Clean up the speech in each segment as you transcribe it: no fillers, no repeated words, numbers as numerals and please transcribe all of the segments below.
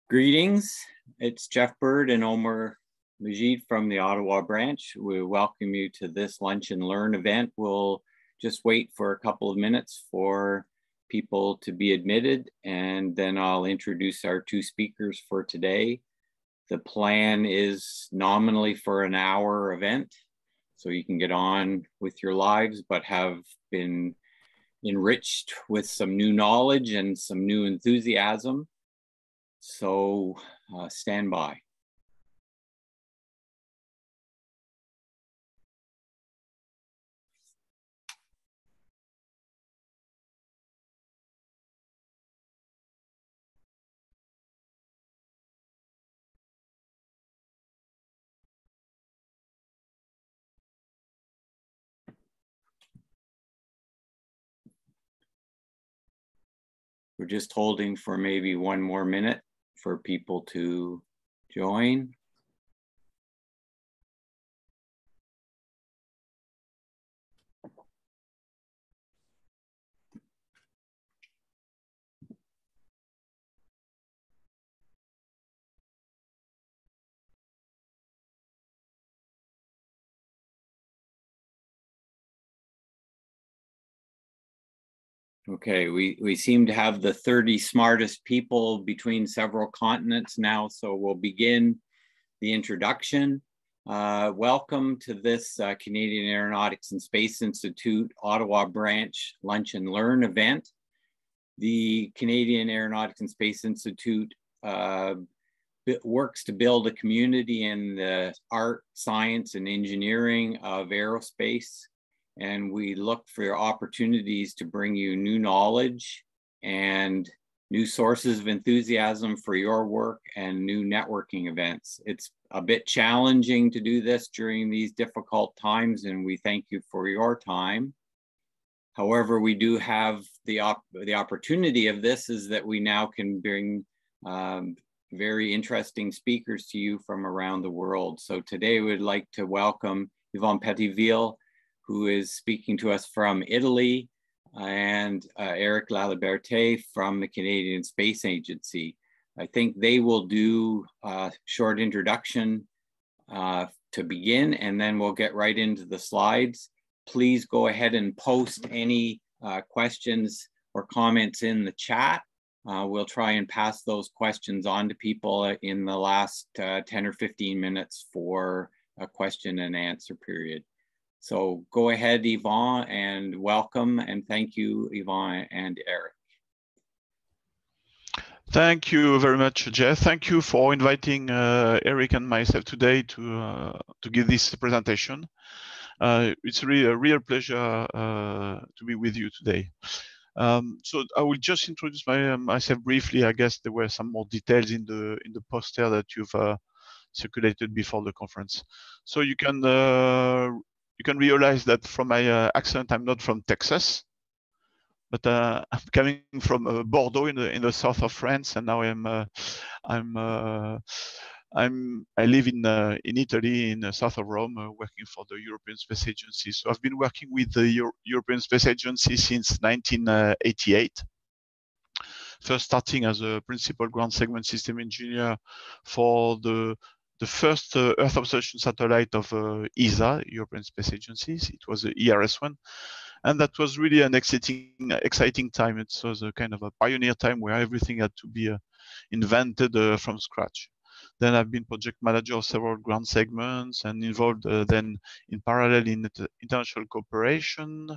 Greetings, it's Jeff Bird and Omer Majid from the Ottawa branch. We welcome you to this Lunch and Learn event. We'll just wait for a couple of minutes for people to be admitted, and then I'll introduce our two speakers for today. The plan is nominally for an hour event, so you can get on with your lives, but have been enriched with some new knowledge and some new enthusiasm. So stand by. We're just holding for maybe one more minute for people to join. Okay, we seem to have the 30 smartest people between several continents now, so we'll begin the introduction. Welcome to this Canadian Aeronautics and Space Institute Ottawa branch Lunch and Learn event. The Canadian Aeronautics and Space Institute works to build a community in the art, science, and engineering of aerospace. And we look for opportunities to bring you new knowledge and new sources of enthusiasm for your work and new networking events. It's a bit challenging to do this during these difficult times, and we thank you for your time. However, we do have the opportunity of this is that we now can bring very interesting speakers to you from around the world. So today we'd like to welcome Yvonne Petiteville, who is speaking to us from Italy, and Éric Laliberté from the Canadian Space Agency. I think they will do a short introduction to begin, and then we'll get right into the slides. Please go ahead and post any questions or comments in the chat. We'll try and pass those questions on to people in the last 10 or 15 minutes for a question and answer period. So go ahead, Yvonne, and welcome, and thank you, Yvonne and Éric. Thank you very much, Jeff. Thank you for inviting Éric and myself today to give this presentation. It's really a real pleasure to be with you today. So I will just introduce myself briefly. I guess there were some more details in the poster that you've circulated before the conference. So you can realize that from my accent, I'm not from Texas, but I'm coming from Bordeaux in the south of France, and now I live in Italy, in the south of Rome, working for the European Space Agency. So I've been working with the European Space Agency since 1988. First starting as a principal ground segment system engineer for the first Earth observation satellite of ESA, European Space Agencies. It was the ERS-1. And that was really an exciting time. It was a kind of a pioneer time where everything had to be invented from scratch. Then I've been project manager of several ground segments and involved then in parallel in international cooperation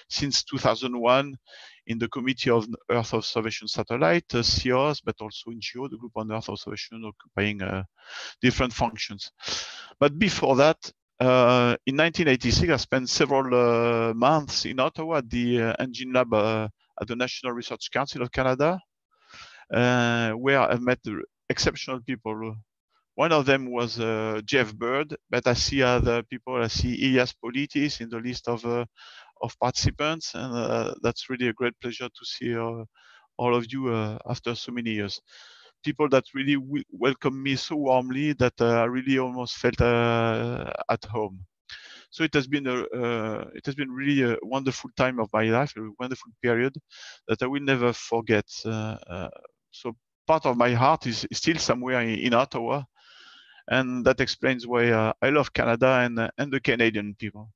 since 2001 in the Committee of Earth Observation Satellite, CEOS, but also in GEO, the Group on Earth Observation, occupying different functions. But before that, in 1986, I spent several months in Ottawa at the Engine Lab at the National Research Council of Canada, where I met exceptional people. One of them was Jeff Bird, but I see other people. I see Ilias Politis in the list of participants, and that's really a great pleasure to see all of you after so many years. People that really welcomed me so warmly that I really almost felt at home. So it has been really a wonderful time of my life, a wonderful period that I will never forget. So part of my heart is still somewhere in Ottawa, and that explains why I love Canada and the Canadian people.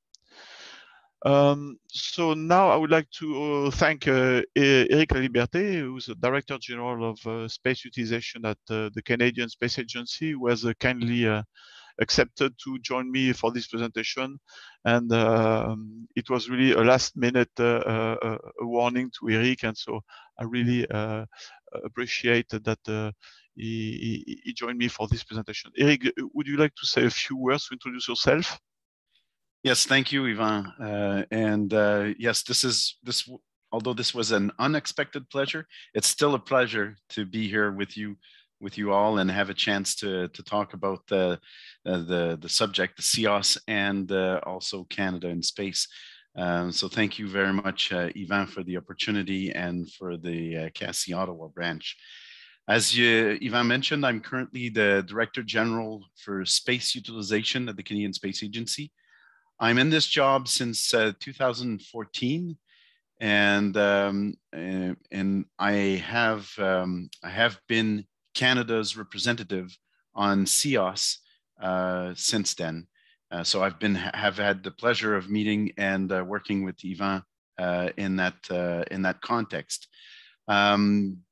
So now I would like to thank Éric Laliberté, who's the Director General of Space Utilization at the Canadian Space Agency, who has kindly accepted to join me for this presentation. And it was really a last-minute warning to Éric, and so I really appreciate that he joined me for this presentation. Éric, would you like to say a few words to introduce yourself? Yes, thank you, Yvan. Yes, although this was an unexpected pleasure, it's still a pleasure to be here with you all and have a chance to talk about the subject, the CEOS, and also Canada in space. So thank you very much, Yvan, for the opportunity and for the CASI Ottawa branch. As Yvan mentioned, I'm currently the Director General for Space Utilization at the Canadian Space Agency. I'm in this job since 2014, and I have been Canada's representative on CEOS since then. So have had the pleasure of meeting and working with Yvan in that context.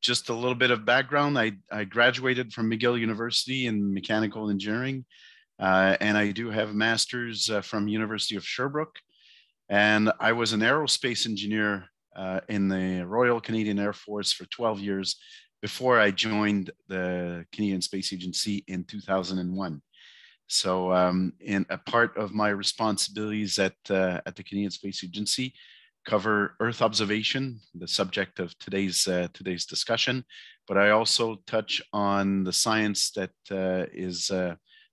Just a little bit of background: I graduated from McGill University in mechanical engineering. And I do have a master's from University of Sherbrooke. And I was an aerospace engineer in the Royal Canadian Air Force for 12 years before I joined the Canadian Space Agency in 2001. So in a part of my responsibilities at the Canadian Space Agency cover Earth observation, the subject of today's discussion, but I also touch on the science that is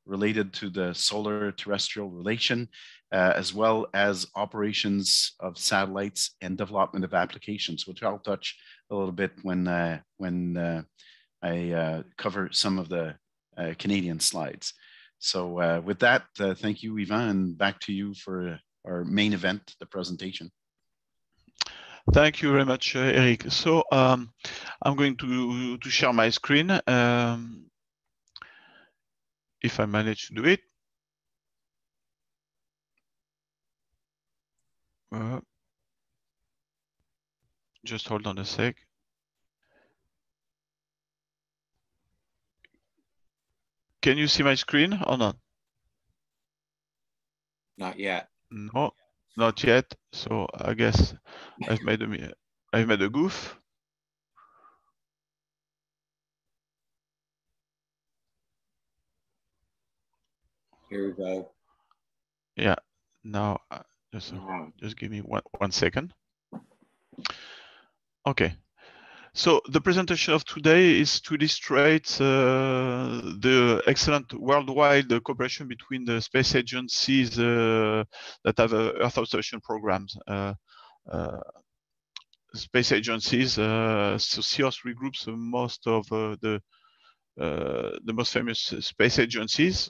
related to the solar-terrestrial relation, as well as operations of satellites and development of applications, which I'll touch a little bit when I cover some of the Canadian slides. So with that, thank you, Yvan, and back to you for our main event, the presentation. Thank you very much, Éric. So I'm going to share my screen. If I manage to do it. Just hold on a sec. Can you see my screen or not? Not yet. No, not yet. So I guess I've made a goof. Here we go. Yeah. Now just give me one second. Okay. So the presentation of today is to illustrate the excellent worldwide cooperation between the space agencies that have Earth observation programs. Space agencies, so CEOS regroups most of the most famous space agencies.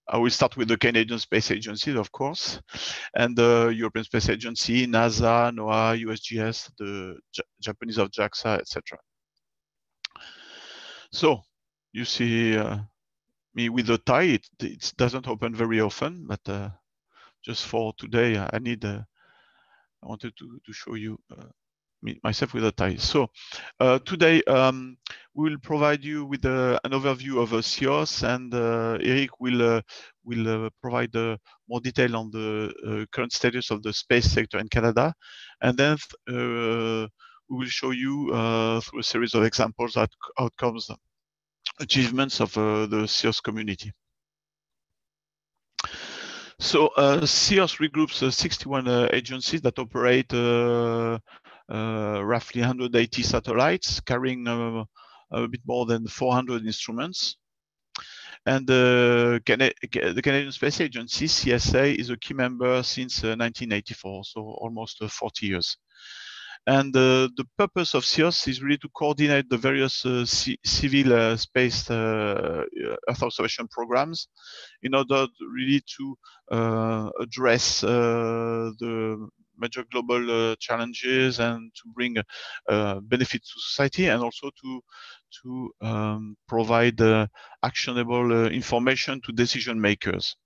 I will start with the Canadian Space Agency, of course, and the European Space Agency, NASA, NOAA, USGS, the Japanese of JAXA, etc. So you see me with the tie. It doesn't open very often, but just for today, I wanted to show you myself with a tie. So today we will provide you with an overview of CEOS, and Éric will provide more detail on the current status of the space sector in Canada, and then we will show you through a series of examples that outcomes, achievements of the CEOS community. So CEOS regroups 61 agencies that operate roughly 180 satellites carrying a bit more than 400 instruments. And the Canadian Space Agency, CSA, is a key member since 1984, so almost 40 years. And the purpose of CEOS is really to coordinate the various civil space Earth observation programs in order really to address the major global challenges and to bring benefits to society, and also to provide actionable information to decision makers.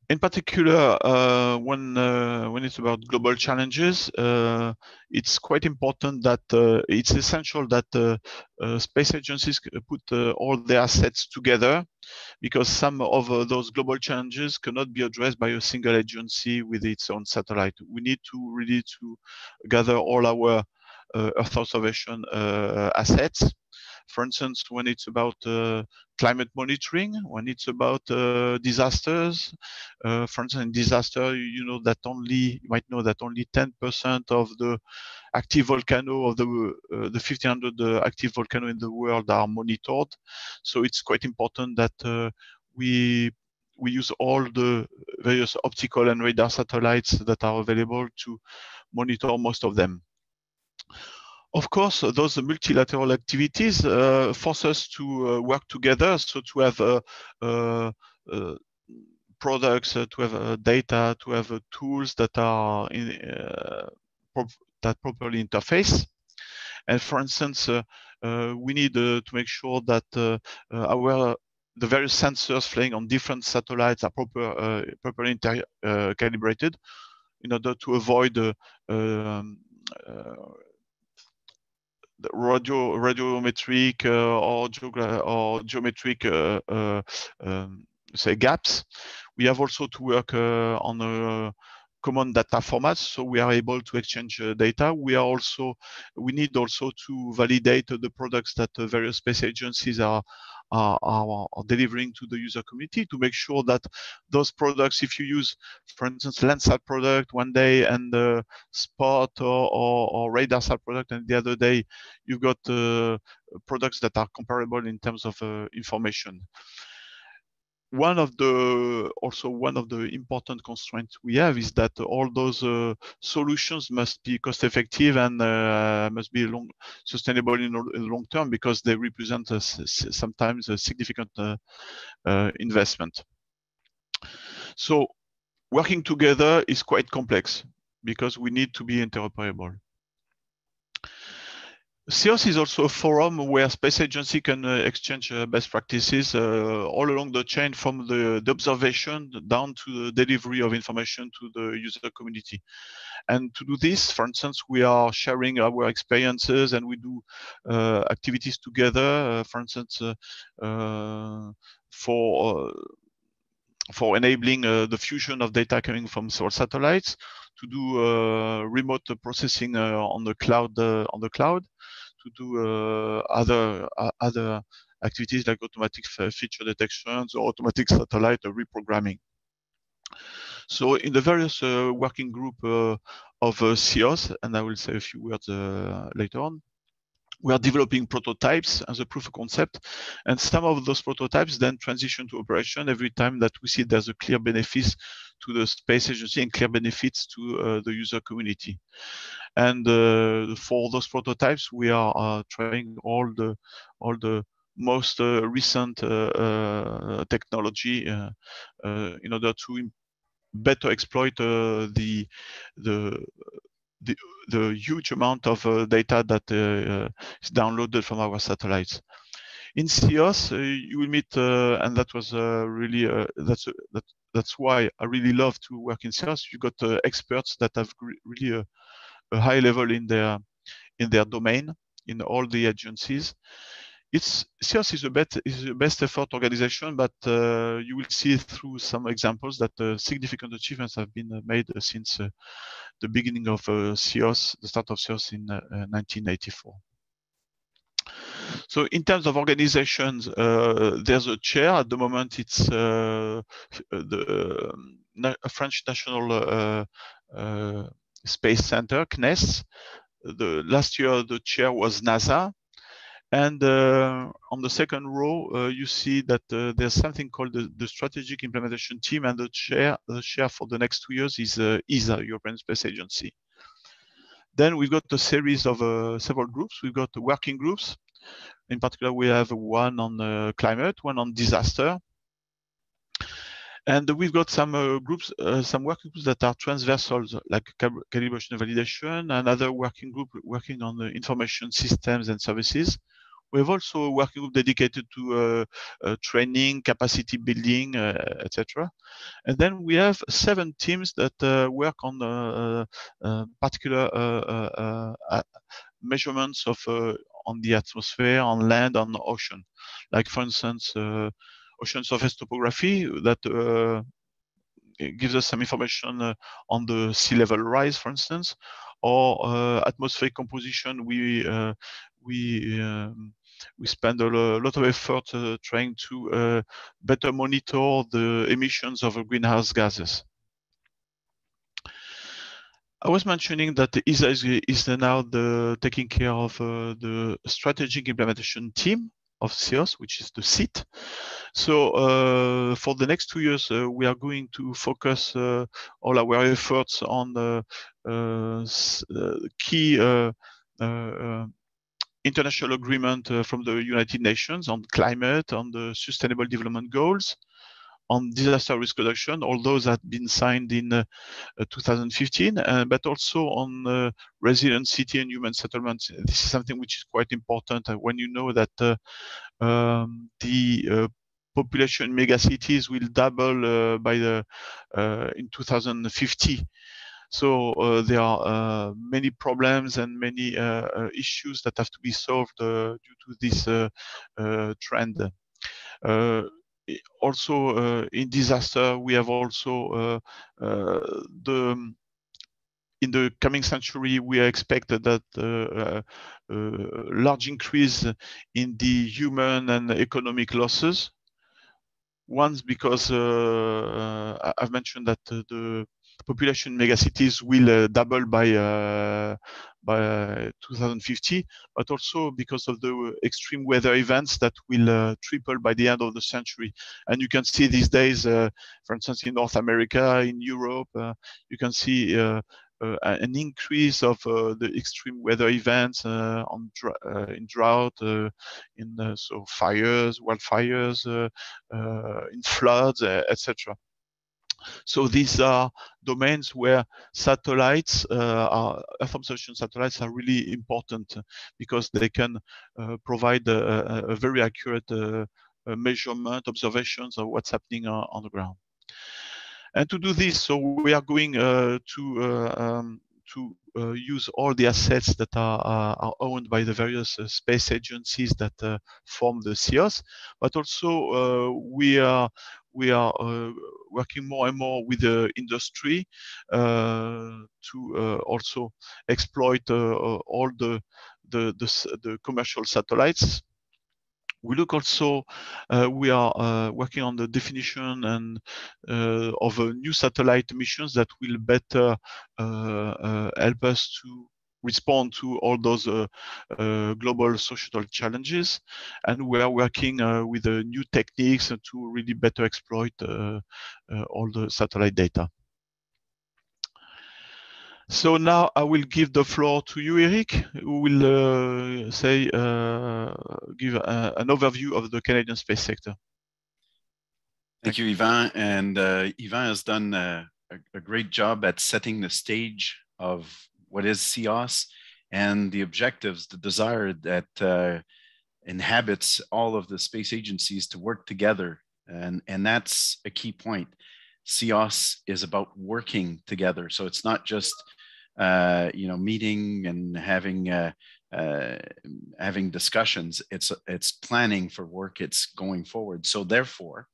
In particular, when it's about global challenges, it's quite important that it's essential that space agencies put all their assets together, because some of those global challenges cannot be addressed by a single agency with its own satellite. We need to really gather all our Earth observation assets. For instance, when it's about climate monitoring, when it's about disasters. For instance, in disaster, you might know that only 10% of the active volcano of the 1,500 active volcano in the world are monitored. So it's quite important that we use all the various optical and radar satellites that are available to monitor most of them. Of course, those multilateral activities force us to work together, so to have products, to have data, to have tools that are that properly interface. And for instance, we need to make sure that the various sensors flying on different satellites are properly calibrated in order to avoid the radiometric or geometric say gaps. We have also to work on a common data formats, so we are able to exchange data. We need also to validate the products that various space agencies are delivering to the user community, to make sure that those products, if you use, for instance, Landsat product one day and Spot or RadarSat product, and the other day you've got products that are comparable in terms of information. One of the important constraints we have is that all those solutions must be cost effective and must be sustainable in the long term, because they represent sometimes a significant investment. So working together is quite complex because we need to be interoperable. CEOS is also a forum where space agency can exchange best practices all along the chain, from the observation down to the delivery of information to the user community. And to do this, for instance, we are sharing our experiences and we do activities together. For instance, for enabling the fusion of data coming from satellites, to do remote processing on the cloud, to do other activities like automatic feature detections or automatic satellite reprogramming. So in the various working group of CEOS, and I will say a few words later on, we are developing prototypes as a proof of concept, and some of those prototypes then transition to operation every time that we see there's a clear benefits to the space agency and clear benefits to the user community. And for those prototypes, we are trying all the most recent technology in order to better exploit the huge amount of data that is downloaded from our satellites. In CEOS, you will meet, and that was really that's why I really love to work in CEOS. You got experts that have really a high level in their domain in all the agencies. CEOS is a best effort organization, but you will see through some examples that significant achievements have been made since the beginning of CEOS, the start of CEOS in 1984. So in terms of organizations, there's a chair. At the moment, it's the French National Space Center, CNES. Last year, the chair was NASA. And on the second row, you see that there's something called the Strategic Implementation Team, and the chair for the next 2 years is ESA, European Space Agency. Then we've got a series of several groups. We've got working groups. In particular, we have one on climate, one on disaster. And we've got some groups, some working groups that are transversal, like calibration and validation, and other working group working on the information systems and services. We have also a working group dedicated to training, capacity building, etc. And then we have 7 teams that work on particular measurements of on the atmosphere, on land, on the ocean. Like for instance, ocean surface topography that gives us some information on the sea level rise, for instance, or atmospheric composition. We spend a lot of effort trying to better monitor the emissions of greenhouse gases. I was mentioning that ISA is now taking care of the strategic implementation team of CEOS, which is the SIT. So for the next 2 years, we are going to focus all our efforts on key international agreement from the United Nations on climate, on the Sustainable Development Goals, on disaster risk reduction, all those have been signed in 2015, but also on resilient city and human settlements. This is something which is quite important when you know that the population megacities will double by in 2050. So there are many problems and many issues that have to be solved due to this trend. Also in disaster, we have also in the coming century, we expect that large increase in the human and economic losses. Once because I've mentioned that the population megacities will double by 2050, but also because of the extreme weather events that will triple by the end of the century. And you can see these days, for instance, in North America, in Europe, you can see an increase of the extreme weather events in drought, in so fires, wildfires, in floods, etc. So these are domains where satellites, Earth observation satellites, are really important because they can provide a very accurate measurement, observations of what's happening on the ground. And to do this, so we are going to use all the assets that are owned by the various space agencies that form the CEOS, but also we are working more and more with the industry to also exploit all the commercial satellites. We look also, we are working on the definition and of new satellite missions that will better help us to respond to all those global societal challenges. And we are working with new techniques to really better exploit all the satellite data. So now I will give the floor to you, Éric, who will give an overview of the Canadian space sector. Thank you, Yvan. And Yvan has done a great job at setting the stage of what is CEOS and the objectives, the desire that inhabits all of the space agencies to work together. And that's a key point. CEOS is about working together. So it's not just meeting and having discussions. It's planning for work. It's going forward. So therefore,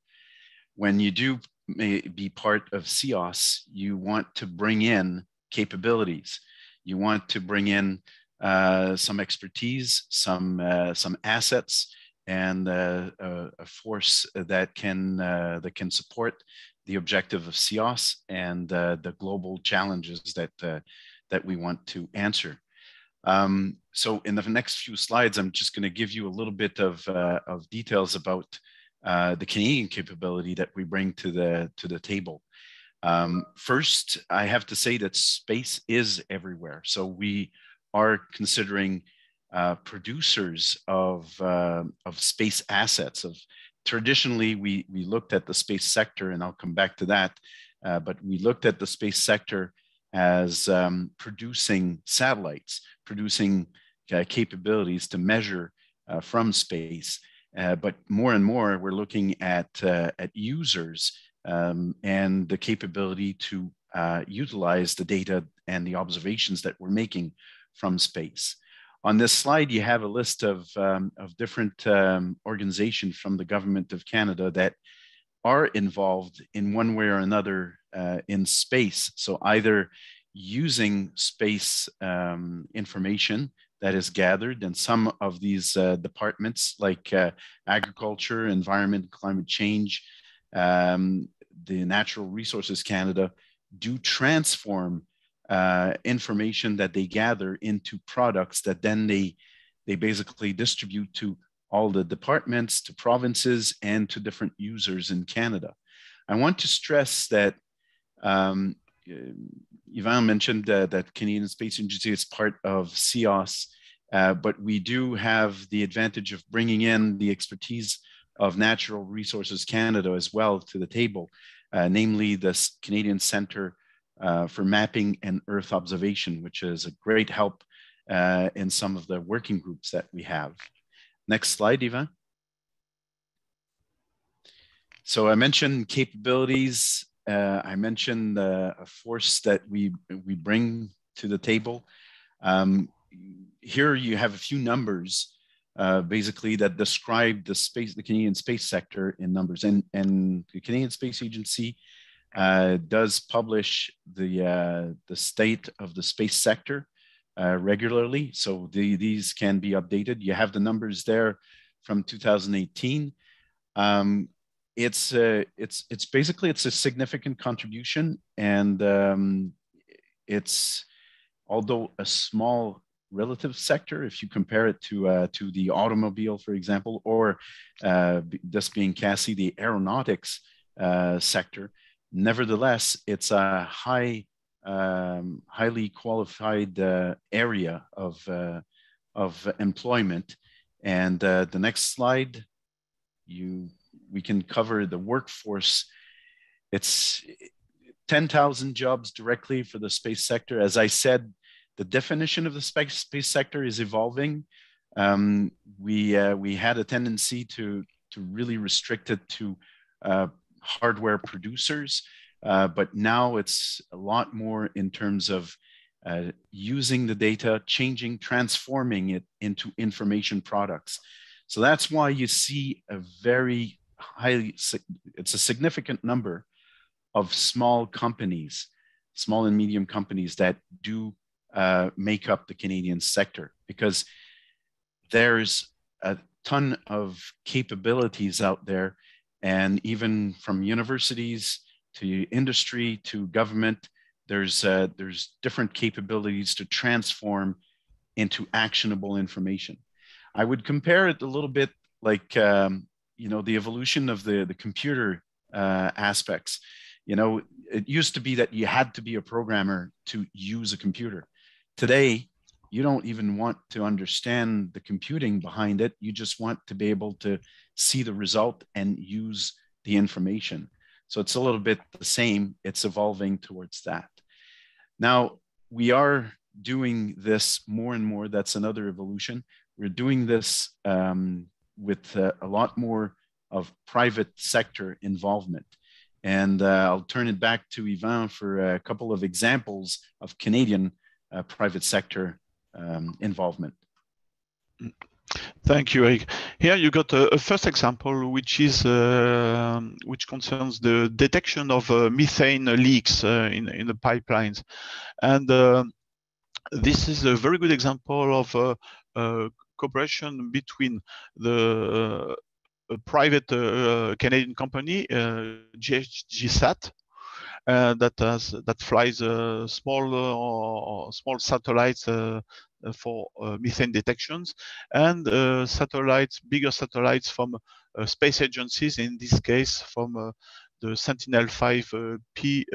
when you do be part of CEOS, you want to bring in capabilities. You want to bring in some expertise, some assets, and a force that can support the objective of CEOS and the global challenges that we want to answer. So in the next few slides, I'm just going to give you a little bit of details about the Canadian capability that we bring to the table. First, I have to say that space is everywhere. So we are considering producers of space assets, of traditionally, we looked at the space sector, and I'll come back to that, but we looked at the space sector as producing satellites, producing capabilities to measure from space. But more and more, we're looking at users and the capability to utilize the data and the observations that we're making from space. On this slide, you have a list of different organizations from the Government of Canada that are involved in one way or another in space. So either using space information that is gathered, and some of these departments like agriculture, environment, climate change, the Natural Resources Canada do transform information that they gather into products that then they basically distribute to all the departments, to provinces, and to different users in Canada. I want to stress that Yvan mentioned that Canadian Space Agency is part of CEOS, but we do have the advantage of bringing in the expertise of Natural Resources Canada as well to the table, namely the Canadian Centre for Mapping and Earth Observation, which is a great help in some of the working groups that we have. Next slide, Yvan. So I mentioned capabilities. I mentioned a force that we bring to the table. Here you have a few numbers, basically, that describe the Canadian space sector in numbers. And the Canadian Space Agency does publish the state of the space sector regularly. So these can be updated. You have the numbers there from 2018. It's basically, it's a significant contribution, and it's, although a small relative sector, if you compare it to the automobile, for example, or this being CASI, the aeronautics sector, nevertheless, it's a highly qualified area of employment. And the next slide, we can cover the workforce. It's 10,000 jobs directly for the space sector. As I said, the definition of the space sector is evolving. We had a tendency to really restrict it to hardware producers, but now it's a lot more in terms of using the data, transforming it into information products. So that's why you see a very it's a significant number of small companies, small and medium companies that do make up the Canadian sector, because there's a ton of capabilities out there, and even from universities to industry to government, there's different capabilities to transform into actionable information. I would compare it a little bit like the evolution of the computer aspects. It used to be that you had to be a programmer to use a computer. Today, you don't even want to understand the computing behind it. You just want to be able to see the result and use the information. So it's a little bit the same. It's evolving towards that. Now, we are doing this more and more. That's another evolution. We're doing this with a lot more of private sector involvement. And I'll turn it back to Yvan for a couple of examples of Canadian private sector involvement. Thank you, Eric. Here you got a first example, which is which concerns the detection of methane leaks in the pipelines, and this is a very good example of cooperation between the private Canadian company, GSAT, that flies small satellites for methane detections, and bigger satellites from space agencies, in this case from the Sentinel-5P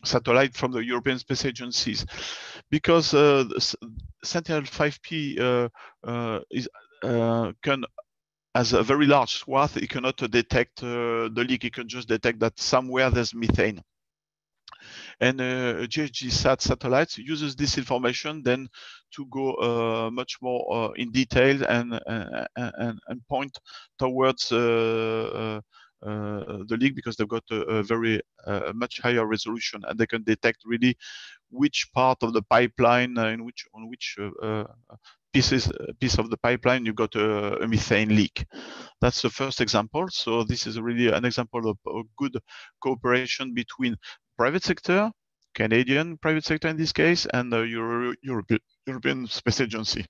satellite from the European Space Agencies, because Sentinel-5P can, as a very large swath, it cannot detect the leak. It can just detect that somewhere there's methane. And GHG-SAT satellites uses this information then to go much more in detail and point towards the leak, because they've got a very much higher resolution, and they can detect really which part of the pipeline on which piece of the pipeline you got a methane leak. That's the first example. So this is really an example of a good cooperation between private sector, Canadian private sector in this case, and the European Space Agency.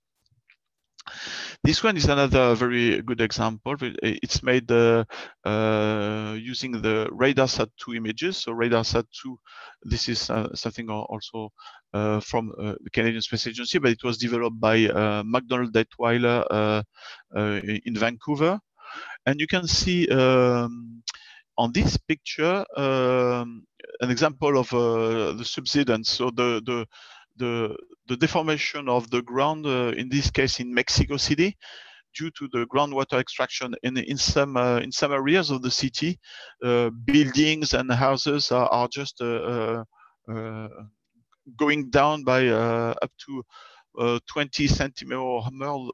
This one is another very good example. It's made using the RADARSAT-2 images. So RADARSAT-2, this is something also from the Canadian Space Agency, but it was developed by MacDonald Detweiler in Vancouver. And you can see on this picture an example of the subsidence. So the deformation of the ground, in this case in Mexico City, due to the groundwater extraction in some areas of the city, buildings and houses are just going down by up to 20 centimeters or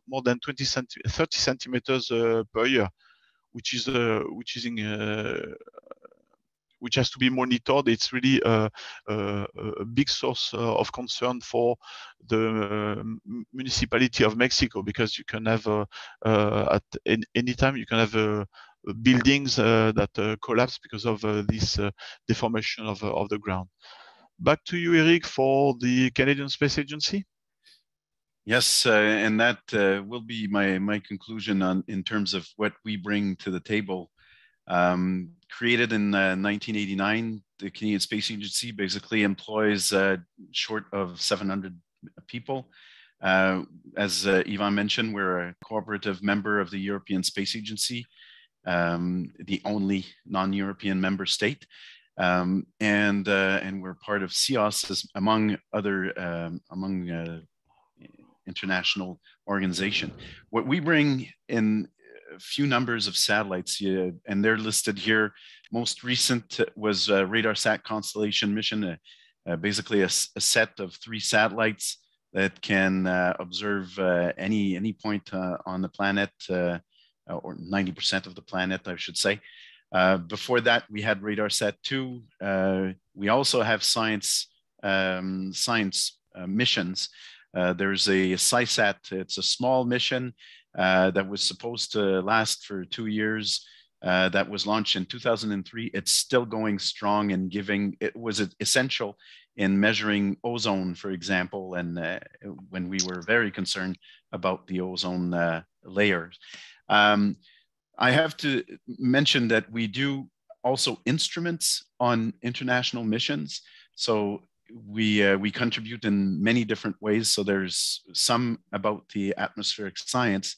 more than 30 centimeters per year, which has to be monitored. It's really a big source of concern for the municipality of Mexico, because you can have at any time you can have buildings that collapse because of this deformation of the ground. Back to you, Éric, for the Canadian Space Agency. Yes, and that will be my conclusion in terms of what we bring to the table. Created in 1989, the Canadian Space Agency basically employs short of 700 people. As Yvan mentioned, we're a cooperative member of the European Space Agency, the only non-European member state. And we're part of CEOS, among other international organization. What we bring in a few numbers of satellites, and they're listed here. Most recent was RADARSAT Constellation mission, basically a set of 3 satellites that can observe any point on the planet, or 90% of the planet, I should say. Before that, we had RADARSAT-2. We also have science missions. There's a SciSat. It's a small mission that was supposed to last for 2 years. That was launched in 2003. It's still going strong and giving. It was essential in measuring ozone, for example, and when we were very concerned about the ozone layers. I have to mention that we do also instruments on international missions. So we contribute in many different ways. So there's some about the atmospheric science.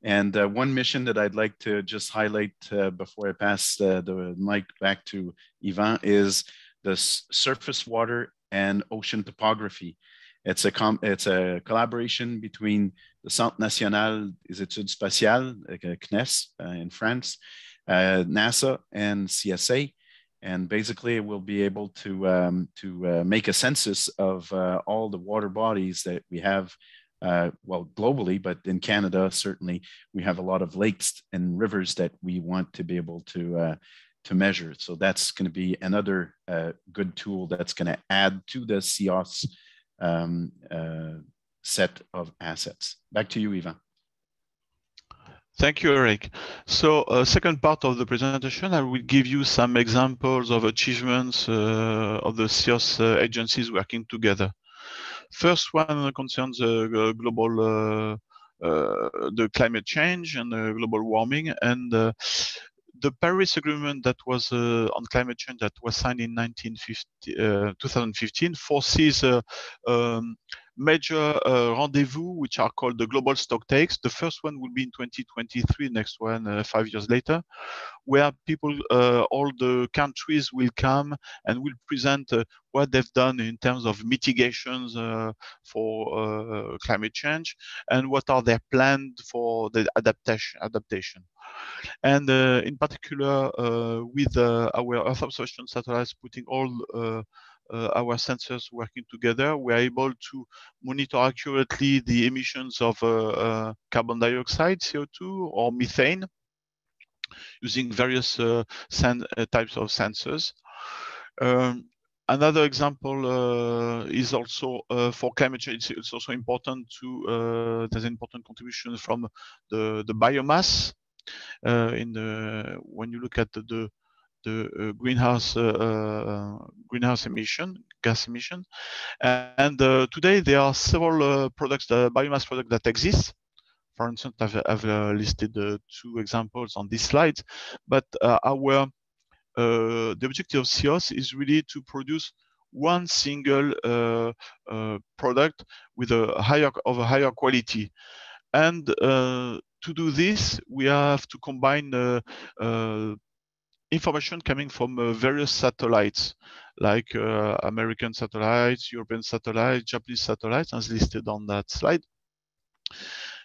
And one mission that I'd like to just highlight before I pass the mic back to Yvan is the surface water and ocean topography. It's a collaboration between the Centre National des Études Spatiales, CNES in France, NASA, and CSA. And basically, we'll be able to make a census of all the water bodies that we have, well, globally, but in Canada, certainly, we have a lot of lakes and rivers that we want to be able to measure. So that's going to be another good tool that's going to add to the CEOS set of assets. Back to you, Yvan. Thank you, Éric. So second part of the presentation, I will give you some examples of achievements of the CEOS agencies working together. First one concerns global, the climate change and global warming, and the Paris Agreement that was on climate change that was signed in 2015 foresees major rendezvous, which are called the global stock takes. The first one will be in 2023, next one 5 years later, where people, all the countries will come and will present what they've done in terms of mitigations for climate change and what are their plans for the adaptation. And in particular, with our Earth observation satellites putting all our sensors working together, we are able to monitor accurately the emissions of carbon dioxide, CO2, or methane using various types of sensors. Another example is also for climate change. It's also important to there's an important contribution from the biomass in the when you look at the greenhouse gas emission, and today there are several products, biomass products that exist. For instance, I've listed 2 examples on this slide, but the objective of CEOS is really to produce one single product with a higher quality. And to do this, we have to combine information coming from various satellites, like American satellites, European satellites, Japanese satellites, as listed on that slide.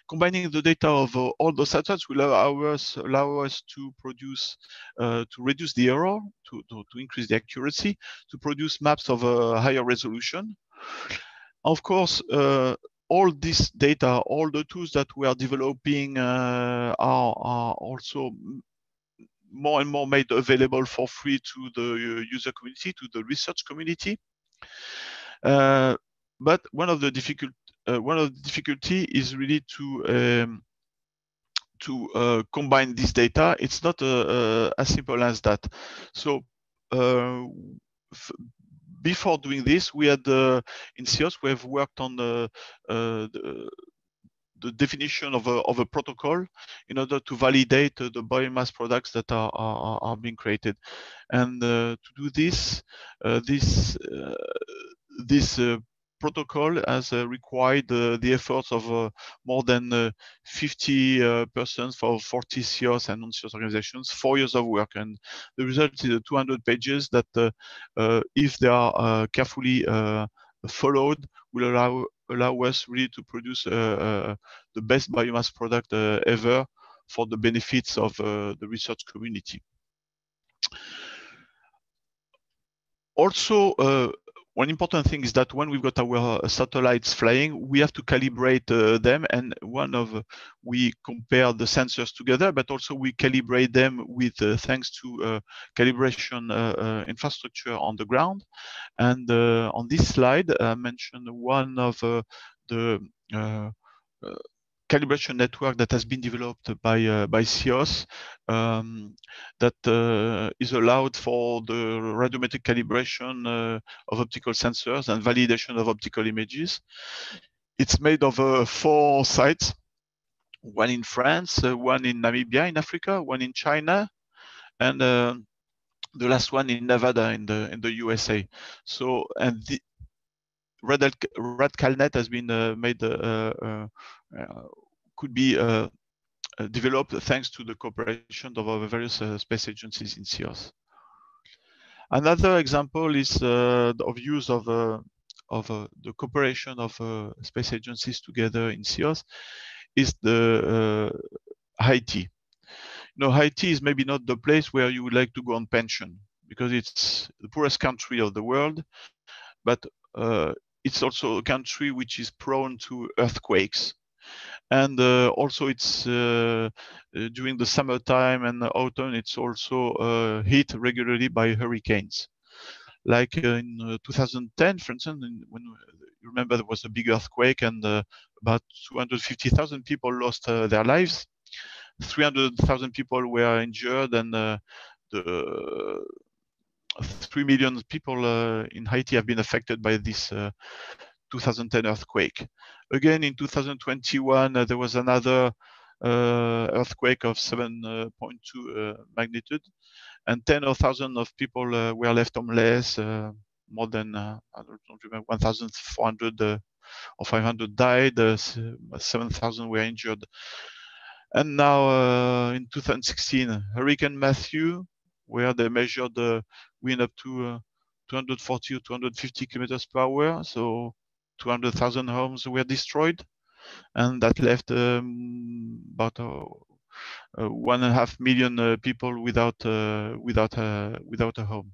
Combining the data of all those satellites will allow us to produce, to reduce the error, to increase the accuracy, to produce maps of a higher resolution. Of course, all this data, all the tools that we are developing are also more and more made available for free to the user community, to the research community. But one of the difficulty is really to combine this data. It's not as simple as that. So before doing this, we had in CEOS we have worked on the definition of a protocol in order to validate the biomass products that are being created. And to do this, this protocol has required the efforts of more than 50 persons for 40 CEOS and non-CEOS organizations, 4 years of work. And the result is 200 pages that, if they are carefully followed, will allow us really to produce the best biomass product ever for the benefits of the research community. Also, one important thing is that when we've got our satellites flying, we have to calibrate them, and we compare the sensors together, but also we calibrate them with thanks to calibration infrastructure on the ground. And on this slide, I mentioned one of the calibration network that has been developed by CEOS that is allowed for the radiometric calibration of optical sensors and validation of optical images. It's made of 4 sites, one in France, one in Namibia in Africa, one in China, and the last one in Nevada in the USA. So, and the RadCalNet has been made could be developed thanks to the cooperation of our various space agencies in CEOS. Another example is of use of the cooperation of space agencies together in CEOS is the Haiti. You know, Haiti is maybe not the place where you would like to go on pension because it's the poorest country of the world, but it's also a country which is prone to earthquakes. And also it's during the summertime and autumn, it's also hit regularly by hurricanes. Like in 2010, for instance, when you remember there was a big earthquake and about 250,000 people lost their lives. 300,000 people were injured, and the 3 million people in Haiti have been affected by this 2010 earthquake. Again, in 2021, there was another earthquake of 7.2 magnitude, and 10,000 of people were left homeless. More than I don't remember 1,400 or 500 died, 7,000 were injured. And now in 2016, Hurricane Matthew, where they measured the wind up to 240 or 250 kilometers per hour, so 200,000 homes were destroyed, and that left about 1.5 million people without a home.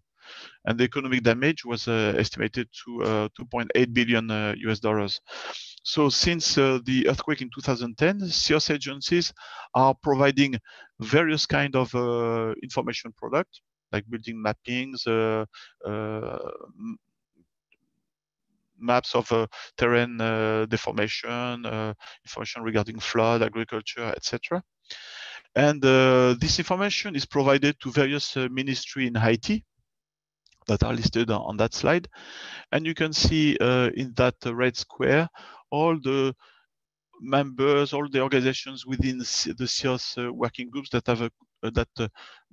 And the economic damage was estimated to 2.8 billion US dollars. So since the earthquake in 2010, CEOS agencies are providing various kind of information product, like building mappings, maps of terrain deformation, information regarding flood, agriculture, etc. And this information is provided to various ministries in Haiti that are listed on that slide. And you can see in that red square all the members, all the organizations within the CEOS working groups that have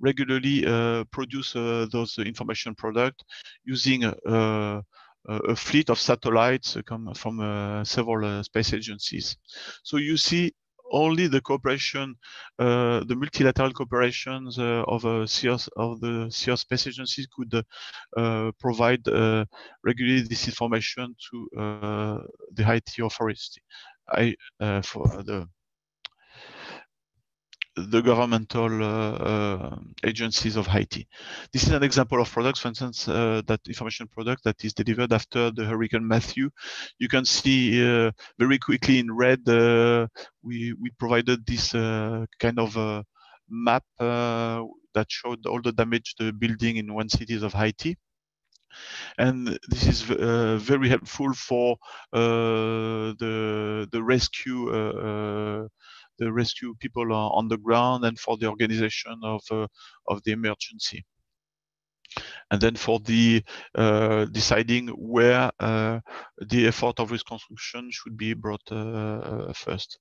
regularly produce those information products using a fleet of satellites come from several space agencies. So you see only the cooperation, the multilateral cooperations of the CEOS space agencies could provide regularly this information to the Haiti authority. For the governmental agencies of Haiti. This is an example of products, for instance, that information product that is delivered after the Hurricane Matthew. You can see very quickly in red, we provided this kind of map that showed all the damage to the building in one city of Haiti. And this is very helpful for the rescue people on the ground and for the organization of the emergency. And then for the deciding where the effort of reconstruction should be brought first.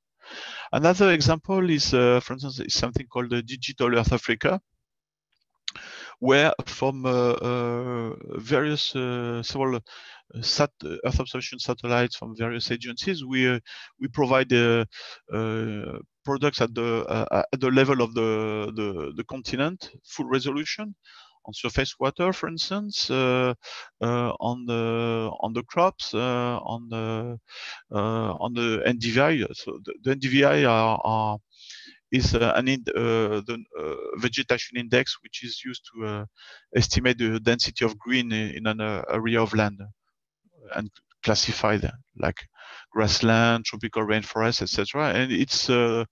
Another example is, for instance, is something called the Digital Earth Africa, where from various several Earth observation satellites from various agencies, we provide products at the level of the continent, full resolution, on surface water, for instance, on the crops, on the NDVI. So the NDVI is the vegetation index, which is used to estimate the density of green in an area of land and classify them like grassland, tropical rainforest, etc. And it's the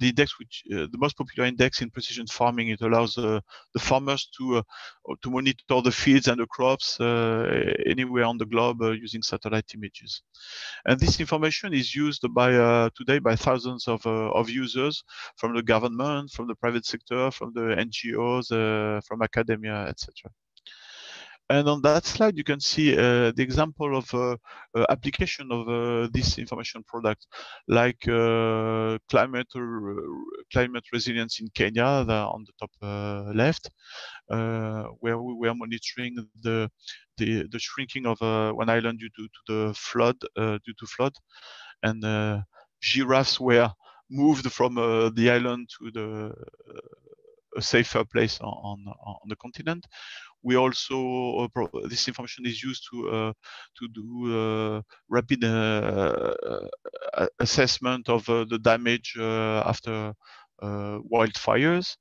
index which the most popular index in precision farming. It allows the farmers to monitor the fields and the crops anywhere on the globe using satellite images. And this information is used by today by thousands of users from the government, from the private sector, from the NGOs, from academia, etc. And on that slide, you can see the example of application of this information product, like climate resilience in Kenya, on the top left, where we were monitoring the shrinking of one island due to the flood, and giraffes were moved from the island to a safer place on the continent. We also this information is used to do rapid assessment of the damage after wildfires.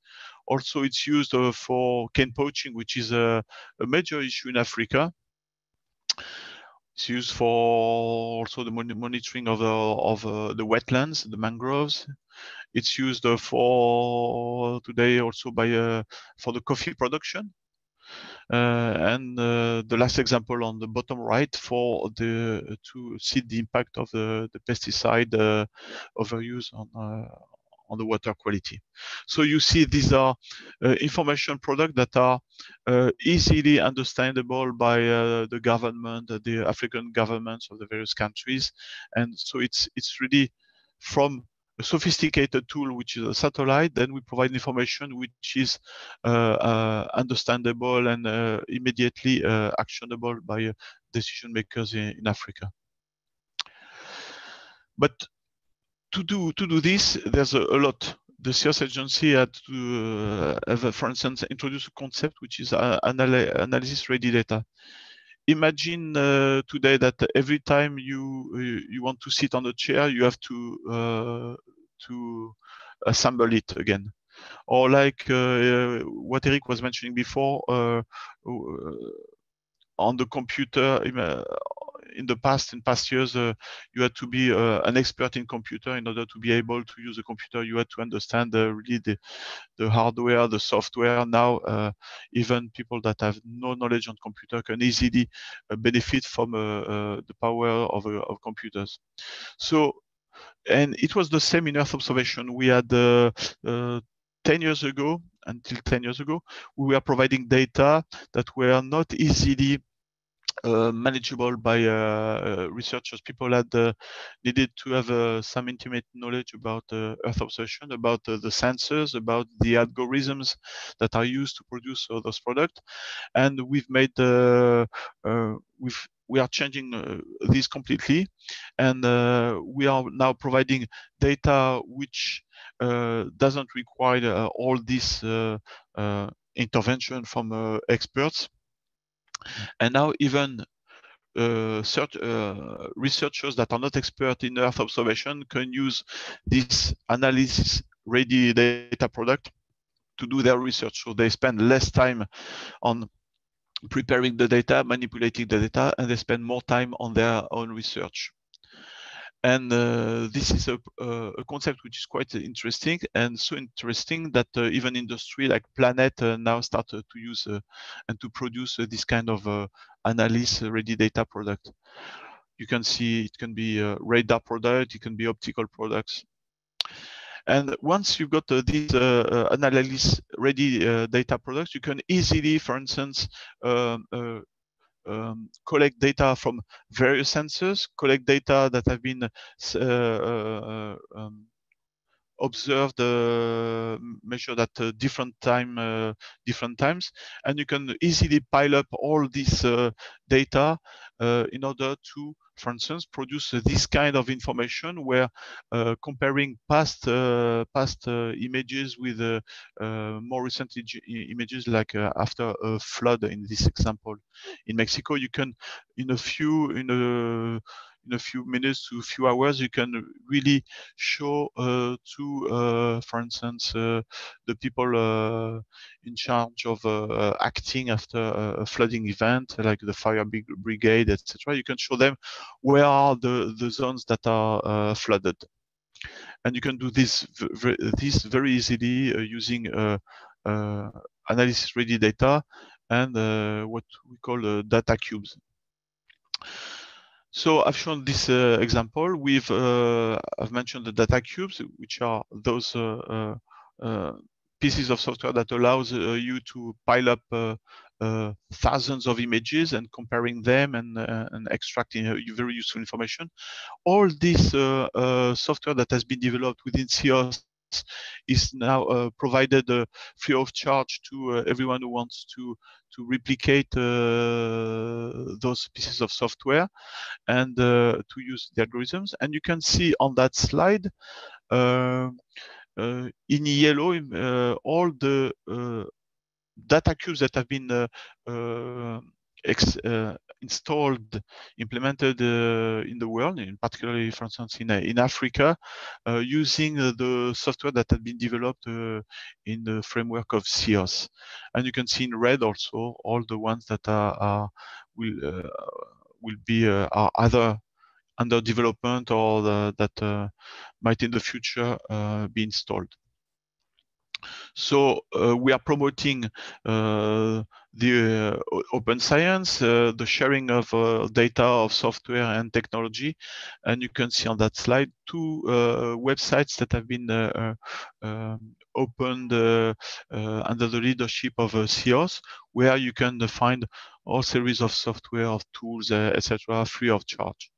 Also, it's used for cane poaching, which is a major issue in Africa. It's used for also the monitoring of the wetlands, the mangroves. It's used for today also for the coffee production. And the last example on the bottom right to see the impact of the pesticide overuse on the water quality. So you see these are information products that are easily understandable by the government, the African governments of the various countries, and so it's really from a sophisticated tool, which is a satellite, then we provide information which is understandable and immediately actionable by decision makers in Africa. But to do this, there's a lot. The CEOS agency had to have, for instance, introduce a concept which is analysis ready data. Imagine today that every time you want to sit on a chair, you have to assemble it again. Or like what Éric was mentioning before, on the computer in the past, in past years, you had to be an expert in computer in order to be able to use a computer. You had to understand really the hardware, the software. Now, even people that have no knowledge on computer can easily benefit from the power of computers. So, and it was the same in Earth observation. We had 10 years ago, until 10 years ago, we were providing data that were not easily manageable by researchers. People had needed to have some intimate knowledge about Earth observation, about the sensors, about the algorithms that are used to produce those products. And we've made we are changing this completely, and we are now providing data which doesn't require all this intervention from experts. And now even researchers that are not expert in Earth observation can use this analysis ready data product to do their research. So they spend less time on preparing the data, manipulating the data, and they spend more time on their own research. And this is a concept which is quite interesting, and so interesting that even industry like Planet now started to use and to produce this kind of analysis ready data product. You can see it can be a radar product, it can be optical products. And once you've got these analysis ready data products, you can easily, for instance, collect data from various sensors, collect data that have been observed, measured at different times, and you can easily pile up all this data in order to, for instance, produce this kind of information where comparing past images with more recent images, like after a flood in this example in Mexico, you can in a few minutes to a few hours, you can really show to, for instance, the people in charge of acting after a flooding event, like the fire brigade, etc. You can show them where are the zones that are flooded. And you can do this very easily using analysis ready data and what we call data cubes. So I've shown this example. I've mentioned the data cubes, which are those pieces of software that allows you to pile up thousands of images and comparing them and extracting very useful information. All this software that has been developed within CEOS is now provided free of charge to everyone who wants to replicate those pieces of software and to use the algorithms. And you can see on that slide in yellow all the data cubes that have been installed, implemented in the world, in particularly, for instance, in Africa, using the software that had been developed in the framework of CEOS. And you can see in red also all the ones that will be are either under development or that might in the future be installed. So we are promoting the open science, the sharing of data, of software and technology. And you can see on that slide two websites that have been opened under the leadership of CEOS, where you can find all series of software, of tools, etc., free of charge.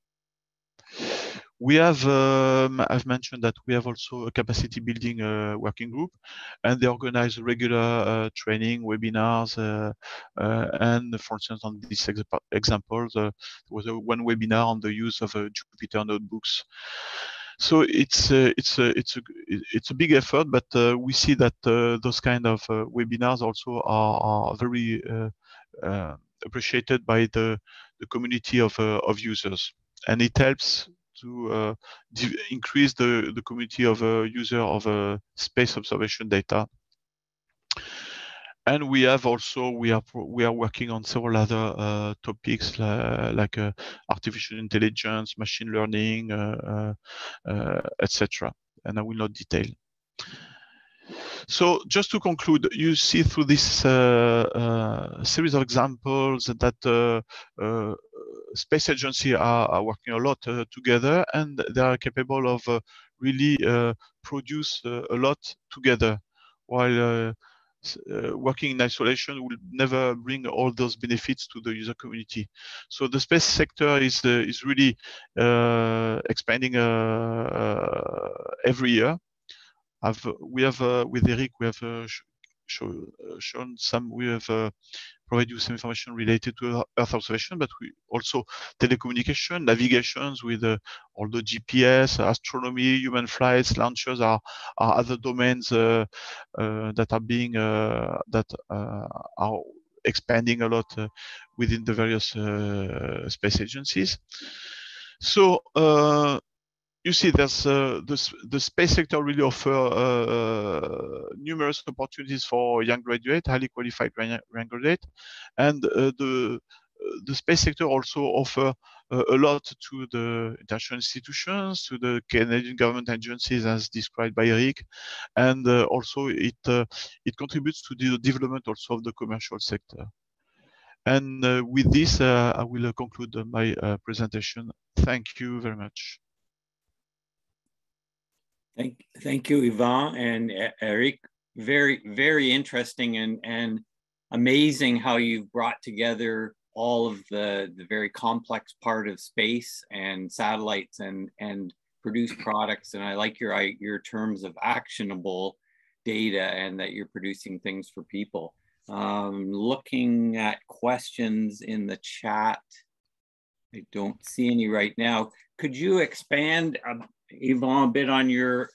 We have, I've mentioned that we have also a capacity building working group, and they organize regular training, webinars, and for instance, on this example, there was one webinar on the use of Jupyter notebooks. So it's a big effort, but we see that those kind of webinars also are very appreciated by the community of users, and it helps to increase the community of user of space observation data. And we have also we are working on several other topics like artificial intelligence, machine learning, etc. And I will not detail. So just to conclude, you see through this series of examples that space agencies are working a lot together, and they are capable of really produce a lot together, while working in isolation will never bring all those benefits to the user community. So the space sector is really expanding every year. We have with Éric, we have shown some. We have provided you some information related to Earth observation, but we also telecommunication, navigations with all the GPS, astronomy, human flights, launchers are other domains that are being that are expanding a lot within the various space agencies. So you see, there's the space sector really offer numerous opportunities for young graduate, highly qualified young graduate, and the space sector also offer a lot to the international institutions, to the Canadian government agencies, as described by Éric, and also it contributes to the development also of the commercial sector. And with this, I will conclude my presentation. Thank you very much. Thank you, Yvan and Éric. Very, very interesting and amazing how you've brought together all of the very complex part of space and satellites and produce products. And I like your terms of actionable data and that you're producing things for people. Looking at questions in the chat, I don't see any right now. Could you expand, Yvan, a bit on your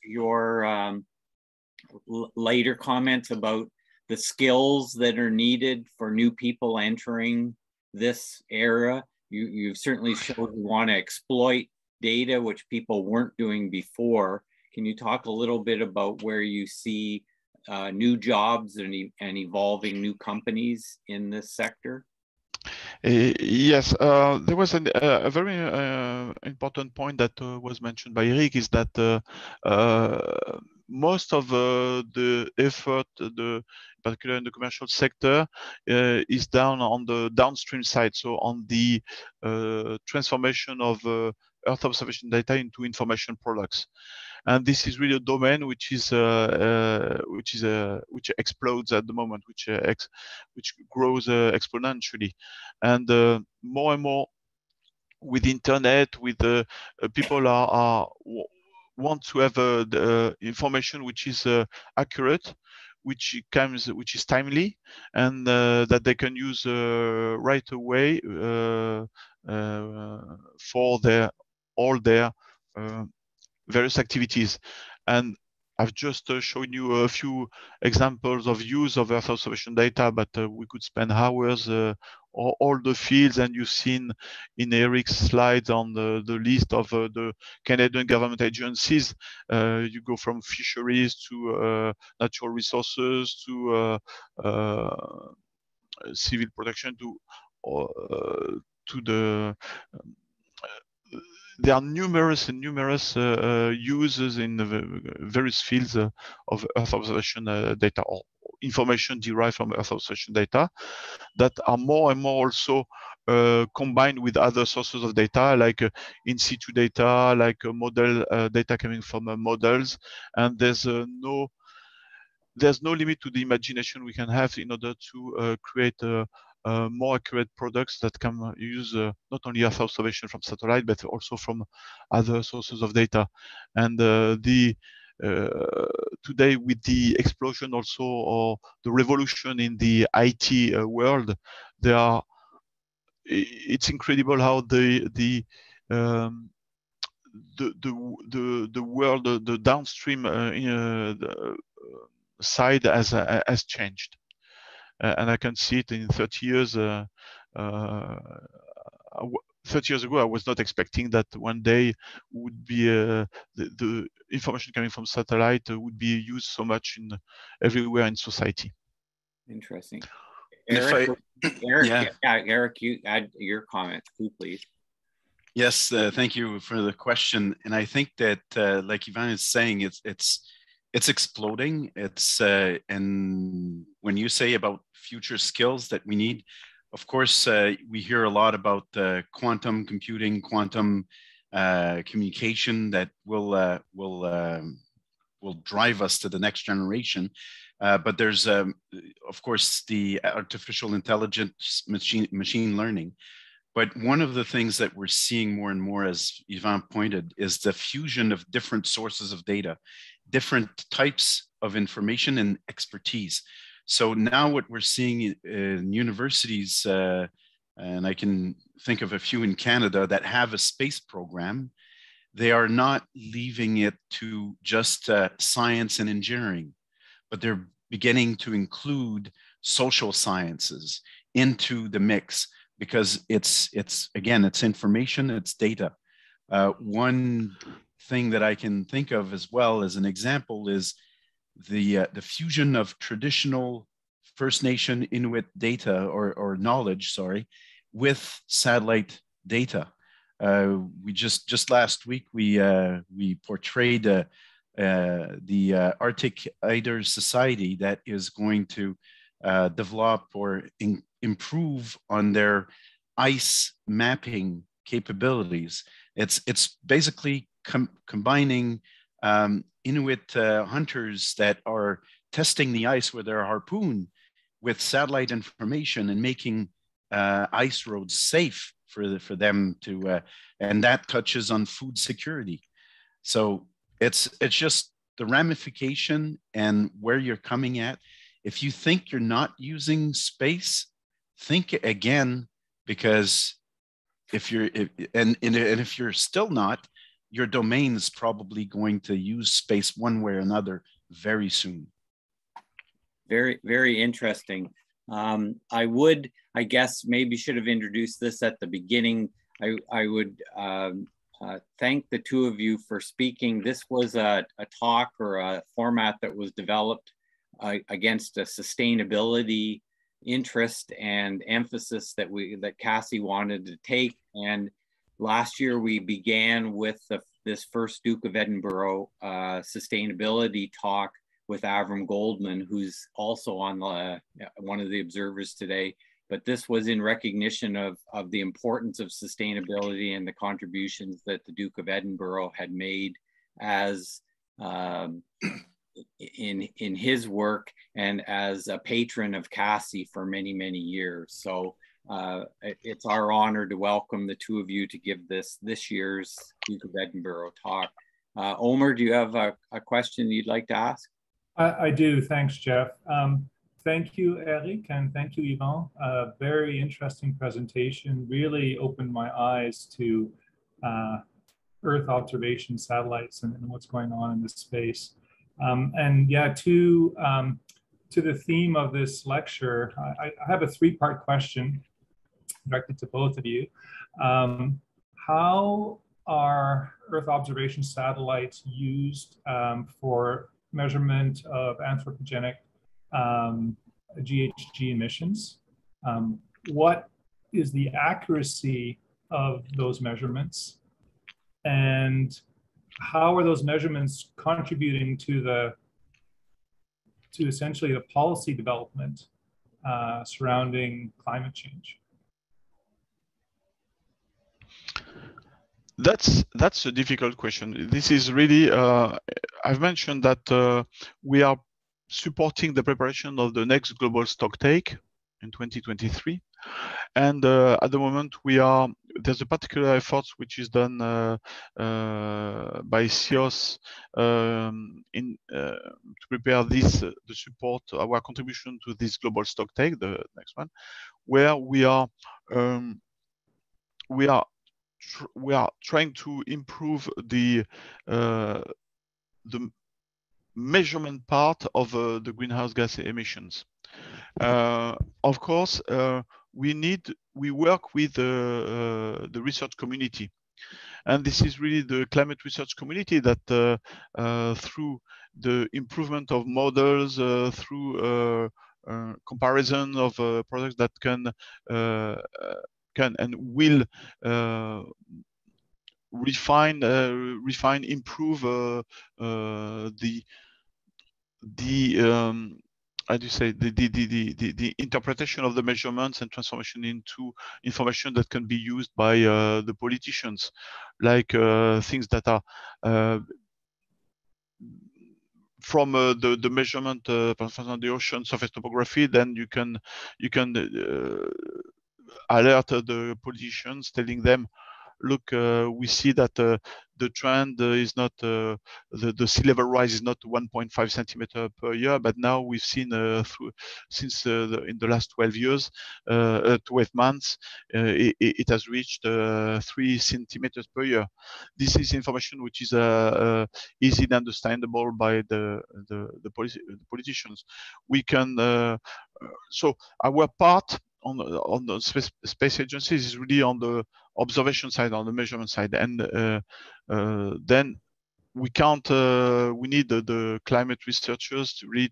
later comments about the skills that are needed for new people entering this era? You've certainly shown you want to exploit data, which people weren't doing before. Can you talk a little bit about where you see new jobs and evolving new companies in this sector? Yes, there was a very important point that was mentioned by Éric, is that most of the effort, particularly in the commercial sector, is down on the downstream side, so on the transformation of Earth observation data into information products. And this is really a domain which explodes at the moment, which grows exponentially, and more and more with internet, with people want to have the information which is accurate, which is timely, and that they can use right away for all their various activities. And I've just shown you a few examples of use of Earth observation data, but we could spend hours all the fields, and you've seen in Éric's slides on the list of the Canadian government agencies. You go from fisheries to natural resources to civil protection to the there are numerous uses in the various fields of Earth observation data, or information derived from Earth observation data, that are more and more also combined with other sources of data, like in situ data, like model data coming from models. And there's no limit to the imagination we can have in order to create more accurate products that can use not only Earth observation from satellite, but also from other sources of data. And today, with the explosion also, or the revolution in the IT world, it's incredible how the world, the downstream side has changed, and I can see it in 30 years. 30 years ago, I was not expecting that one day would be the information coming from satellite would be used so much everywhere in society. Interesting. Éric, Éric, you add your comment too, please. Yes, thank you for the question. And I think that, like Yvan is saying, it's exploding. And when you say about future skills that we need, of course, we hear a lot about quantum computing, quantum communication that will drive us to the next generation. But there's, of course, the artificial intelligence, machine learning. But one of the things that we're seeing more and more, as Yvan pointed, is the fusion of different sources of data, different types of information and expertise. So now what we're seeing in universities, and I can think of a few in Canada that have a space program, they are not leaving it to just science and engineering, but they're beginning to include social sciences into the mix, because it's again, it's information, it's data. One thing that I can think of as well as an example is the fusion of traditional First Nation Inuit data or knowledge, with satellite data. We just last week we portrayed the Arctic Eider Society that is going to develop or improve on their ice mapping capabilities. It's basically combining Inuit hunters that are testing the ice with their harpoon with satellite information and making ice roads safe for them to, and that touches on food security. So it's just the ramification and where you're coming at. If you think you're not using space, think again, because if you're still not, your domain is probably going to use space one way or another very soon. Very, very interesting. I guess maybe should have introduced this at the beginning. I would thank the two of you for speaking. This was a talk or a format that was developed against a sustainability interest and emphasis that CASI wanted to take. And last year we began with this first Duke of Edinburgh sustainability talk with Avram Goldman, who's also on one of the observers today. But this was in recognition of the importance of sustainability and the contributions that the Duke of Edinburgh had made as in his work and as a patron of CASI for many, many years. So it's our honor to welcome the two of you to give this year's Duke of Edinburgh talk. Omer, do you have a question you'd like to ask? I do. Thanks, Jeff. Thank you, Éric, and thank you, Yvan. Very interesting presentation. Really opened my eyes to Earth observation satellites and what's going on in this space. And yeah, to the theme of this lecture, I have a three-part question directed to both of you. How are Earth observation satellites used for measurement of anthropogenic GHG emissions? What is the accuracy of those measurements? And how are those measurements contributing to essentially the policy development surrounding climate change? That's a difficult question. This is really, I've mentioned that we are supporting the preparation of the next global stocktake in 2023. And at the moment, there's a particular effort which is done by CEOS to prepare this, the support, our contribution to this global stock take, the next one, where we are trying to improve the measurement part of the greenhouse gas emissions. Of course, we work with the research community, and this is really the climate research community that through the improvement of models, through comparison of products that can and will refine, improve how do you say, the interpretation of the measurements and transformation into information that can be used by the politicians, like things that are from the measurement on the ocean surface topography. Then you can alert the politicians, telling them, look, we see that the trend is not, the sea level rise is not 1.5 centimeter per year, but now we've seen since in the last 12 months, it has reached 3 centimeters per year. This is information which is easily understandable by the politicians. We can, so our part on the space agencies is really on the observation side, on the measurement side, and then we can't. We need the climate researchers to really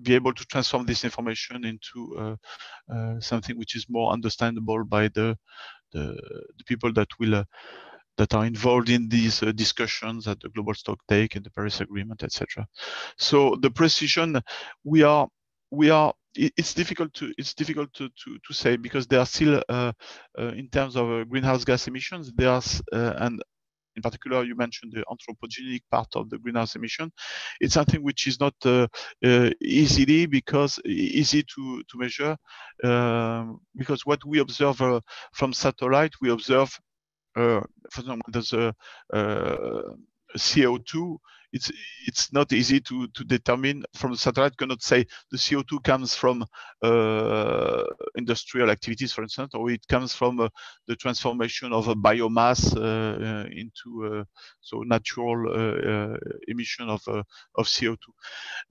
be able to transform this information into something which is more understandable by the people that will that are involved in these discussions at the global stock take and the Paris Agreement, etc. So the precision, it's difficult to say, because there are still in terms of greenhouse gas emissions, there's and in particular you mentioned the anthropogenic part of the greenhouse emission. It's something which is not easy to measure, because what we observe from satellite, we observe, for example, there's a CO2. It's not easy to determine from the satellite. Cannot say the CO2 comes from industrial activities, for instance, or it comes from the transformation of a biomass into so natural emission of CO2.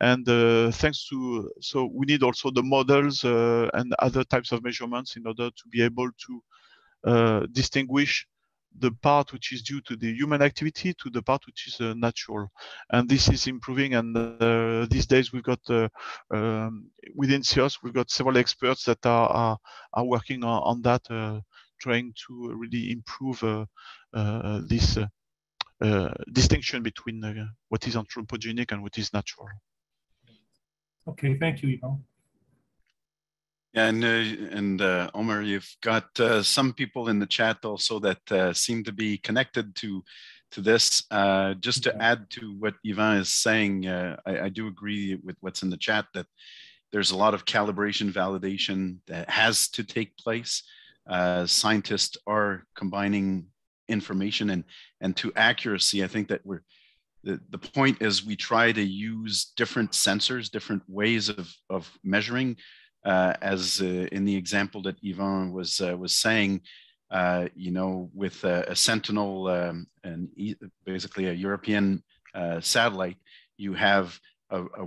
And thanks to, so we need also the models and other types of measurements in order to be able to distinguish the part which is due to the human activity to the part which is natural. And this is improving, and these days we've got within CEOS we've got several experts that are working on that, trying to really improve this distinction between what is anthropogenic and what is natural. Okay, thank you, Yvon. And Omer, you've got some people in the chat also that seem to be connected to this. Just to add to what Yvon is saying, I do agree with what's in the chat, that there's a lot of calibration validation that has to take place. Scientists are combining information and to accuracy. I think that the point is we try to use different sensors, different ways of measuring. As in the example that Yvon was saying, you know, with a Sentinel and basically a European satellite, you have a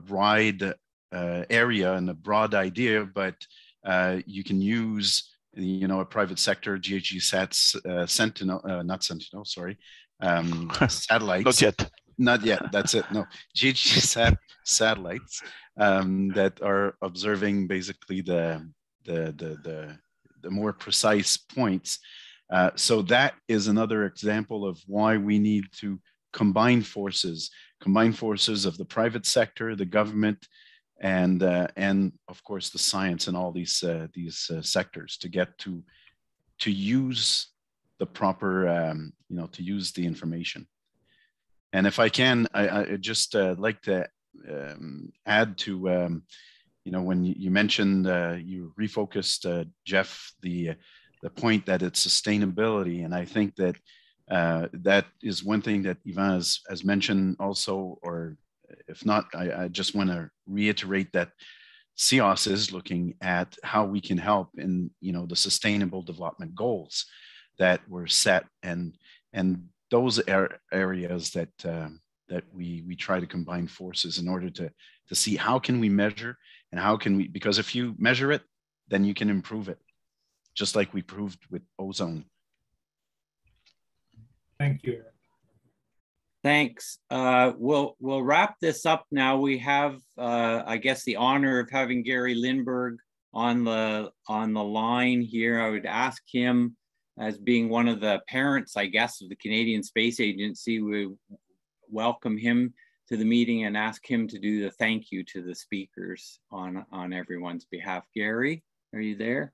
wide area and a broad idea, but you can use, you know, a private sector GHG Sentinel, not Sentinel, sorry, satellites. Not yet. That's it. No, GHG satellites that are observing basically the more precise points. So that is another example of why we need to combine forces of the private sector, the government, and of course the science and all these sectors to get to use the proper, you know, to use the information. And if I can, I just like to add to you know, when you mentioned, you refocused, Jeff, the point that it's sustainability. And I think that that is one thing that Yvan has mentioned also, or if not, I just want to reiterate that CEOS is looking at how we can help in, you know, the sustainable development goals that were set, and those areas that that we try to combine forces in order to see how can we measure and how can we, because if you measure it, then you can improve it, just like we proved with ozone. Thank you. Thanks. We'll wrap this up now. We have, I guess, the honor of having Gary Lindberg on the line here. I would ask him, as being one of the parents, I guess, of the Canadian Space Agency, we welcome him to the meeting and ask him to do the thank you to the speakers on everyone's behalf. Gary, are you there?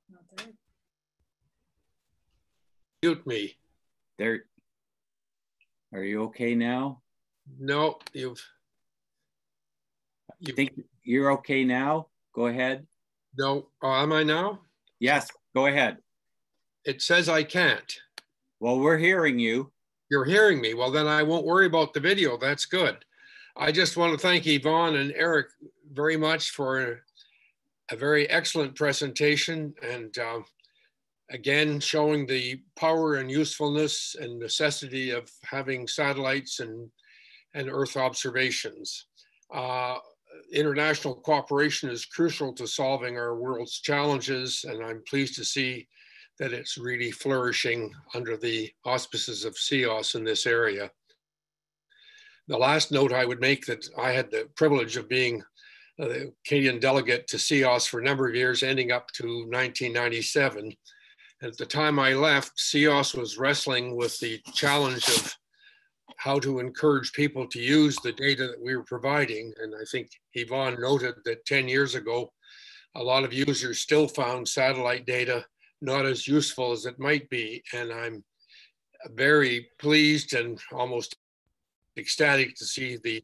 Not there. Mute me. There. Are you okay now? No, you think you're okay now? Go ahead. No, am I now? Yes, go ahead. It says I can't. Well, we're hearing you. You're hearing me. Well, then I won't worry about the video. That's good. I just want to thank Yvonne and Éric very much for a very excellent presentation, and again, showing the power and usefulness and necessity of having satellites and Earth observations. International cooperation is crucial to solving our world's challenges, and I'm pleased to see that it's really flourishing under the auspices of CEOS in this area. The last note I would make, that I had the privilege of being the Canadian delegate to CEOS for a number of years, ending up to 1997. And at the time I left, CEOS was wrestling with the challenge of how to encourage people to use the data that we were providing. And I think Yvonne noted that 10 years ago, a lot of users still found satellite data not as useful as it might be. And I'm very pleased and almost ecstatic to see the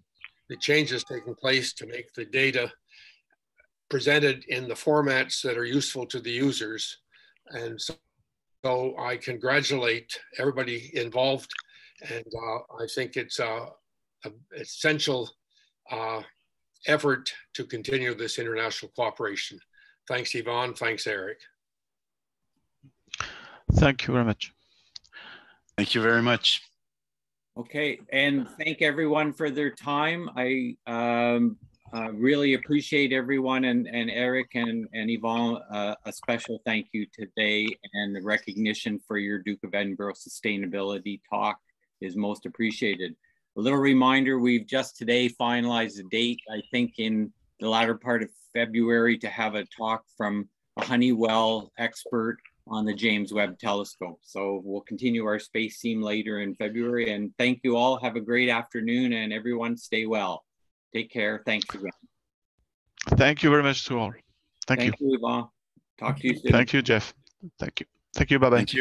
changes taking place to make the data presented in the formats that are useful to the users. And so I congratulate everybody involved, and I think it's an essential effort to continue this international cooperation. Thanks, Yvonne. Thanks, Éric. Thank you very much. Thank you very much. Okay, and thank everyone for their time. I really appreciate everyone, and Éric and Yvonne, a special thank you today, and the recognition for your Duke of Edinburgh sustainability talk is most appreciated. A little reminder, we've just today finalized a date, I think in the latter part of February, to have a talk from a Honeywell expert on the James Webb Telescope. So we'll continue our space theme later in February, and thank you all. Have a great afternoon, and everyone stay well. Take care. Thanks again. Thank you very much to all. Thank you. Thank you, Yvonne. Talk to you soon. Thank you, Jeff. Thank you. Thank you. Bye-bye. Thank you.